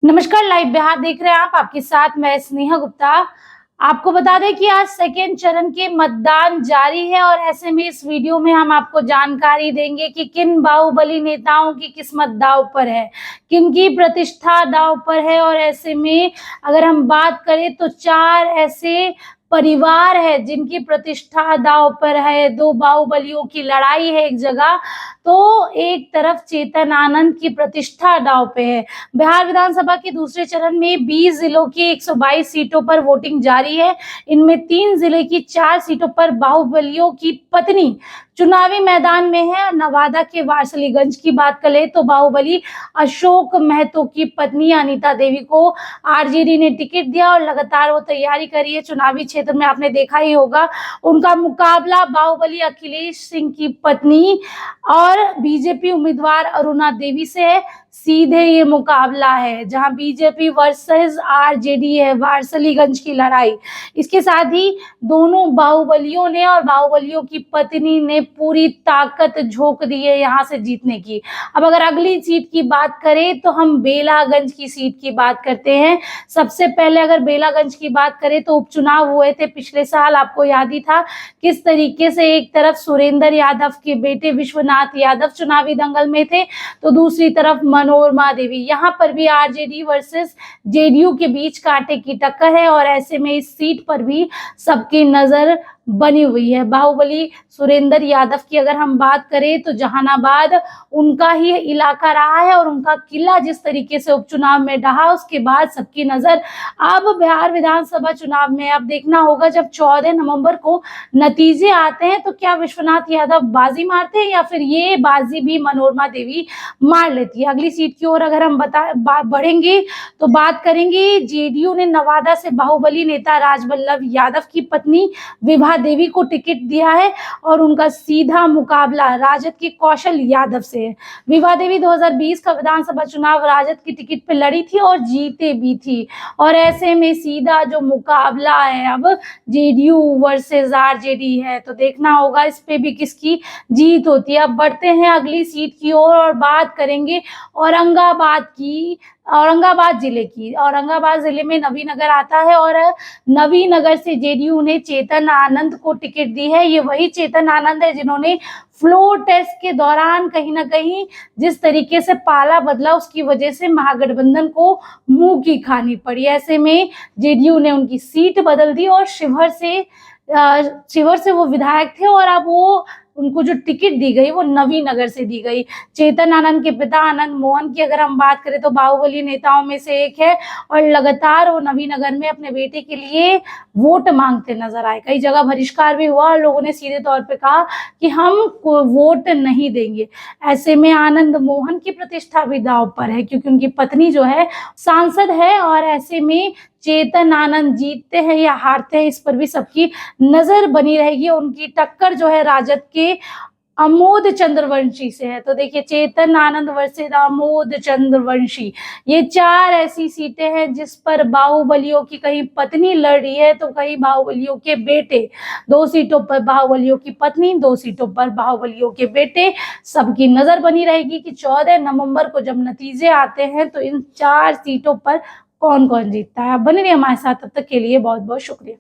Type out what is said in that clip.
नमस्कार, लाइव बिहार देख रहे हैं आप। आपके साथ मैं स्नेहा गुप्ता। आपको बता दें कि आज सेकेंड चरण के मतदान जारी है और ऐसे में इस वीडियो में हम आपको जानकारी देंगे कि किन बाहुबली नेताओं की किस्मत दांव पर है, किन की प्रतिष्ठा दांव पर है। और ऐसे में अगर हम बात करें तो 4 ऐसे परिवार है जिनकी प्रतिष्ठा दांव पर है। 2 बाहुबलियों की लड़ाई है एक जगह, तो एक तरफ चेतन आनंद की प्रतिष्ठा दांव पे है। बिहार विधानसभा के दूसरे चरण में 20 जिलों की 122 सीटों पर वोटिंग जारी है। इनमें 3 जिले की 4 सीटों पर बाहुबलियों की पत्नी चुनावी मैदान में है। नवादा के वारसलीगंज की बात करें तो बाहुबली अशोक महतो की पत्नी अनीता देवी को आरजेडी ने टिकट दिया और लगातार वो तैयारी कर रही है। चुनावी क्षेत्र में आपने देखा ही होगा, उनका मुकाबला बाहुबली अखिलेश सिंह की पत्नी और बीजेपी उम्मीदवार अरुणा देवी से है। सीधे ये मुकाबला है जहां बीजेपी वर्सेस आरजेडी है, वारसलीगंज की लड़ाई। इसके साथ ही दोनों बाहुबलियों ने और बाहुबलियों की पत्नी ने पूरी ताकत झोंक दी है यहां से जीतने की। अब अगर अगली सीट की बात करें तो हम बेलागंज की सीट की बात करते हैं। सबसे पहले अगर बेलागंज की बात करें तो उपचुनाव हुए थे पिछले साल, आपको याद ही था किस तरीके से एक तरफ सुरेंद्र यादव के बेटे विश्वनाथ यादव चुनावी दंगल में थे, तो दूसरी तरफ मनोरमा देवी। यहाँ पर भी आरजेडी वर्सेस जेडीयू के बीच कांटे की टक्कर है और ऐसे में इस सीट पर भी सबकी नजर बनी हुई है। बाहुबली सुरेंद्र यादव की अगर हम बात करें तो जहानाबाद उनका ही इलाका रहा है और उनका किला जिस तरीके से उपचुनाव में ढहा, उसके बाद सबकी नजर अब बिहार विधानसभा चुनाव में। अब देखना होगा जब 14 नवंबर को नतीजे आते हैं तो क्या विश्वनाथ यादव बाजी मारते हैं या फिर ये बाजी भी मनोरमा देवी मार लेती है। अगली सीट की ओर अगर हम बढ़ेंगे तो बात करेंगे, जेडीयू ने नवादा से बाहुबली नेता राजवल्लभ यादव की पत्नी विभा देवी को टिकट दिया है और उनका सीधा मुकाबला राजद के कौशल यादव से है। विभा देवी 2020 का विधानसभा चुनाव राजद की टिकट पे लड़ी थी और जीते भी थी और ऐसे में सीधा जो मुकाबला है अब जेडीयू वर्सेस आरजेडी है, तो देखना होगा इस पे भी किसकी जीत होती है। अब बढ़ते हैं अगली सीट की ओर और बात करेंगे औरंगाबाद की, औरंगाबाद जिले की। औरंगाबाद जिले में नवीनगर आता है और नवीनगर से जेडीयू ने चेतन आनंद को टिकट दी है। ये वही चेतन आनंद है जिन्होंने फ्लोर टेस्ट के दौरान कहीं ना कहीं जिस तरीके से पाला बदला, उसकी वजह से महागठबंधन को मुंह की खानी पड़ी। ऐसे में जेडीयू ने उनकी सीट बदल दी और शिवहर से वो विधायक थे और अब वो उनको जो टिकट दी गई वो नवीनगर से दी गई। चेतन आनंद के पिता आनंद मोहन की अगर हम बात करें तो बाहुबली नेताओं में से एक है और लगातार वो नवीनगर में अपने बेटे के लिए वोट मांगते नजर आए। कई जगह बहिष्कार भी हुआ और लोगों ने सीधे तौर पे कहा कि हम वोट नहीं देंगे। ऐसे में आनंद मोहन की प्रतिष्ठा भी दांव पर है क्योंकि उनकी पत्नी जो है सांसद है और ऐसे में चेतन आनंद जीतते हैं या हारते हैं इस पर भी सबकी नजर बनी रहेगी। उनकी टक्कर जो है राजद के अमोद चंद्रवंशी से है। तो देखिए, चेतन आनंद वर्सेस अमोद चंद्रवंशी, ये 4 ऐसी सीटें हैं जिस पर बाहुबलियों की कहीं पत्नी लड़ रही है तो कहीं बाहुबलियों के बेटे। 2 सीटों पर बाहुबलियों की पत्नी, 2 सीटों पर बाहुबलियों के बेटे। सबकी नजर बनी रहेगी कि 14 नवंबर को जब नतीजे आते हैं तो इन 4 सीटों पर कौन कौन जीतता है। आप बने रहिए हमारे साथ, तब तक के लिए बहुत बहुत शुक्रिया।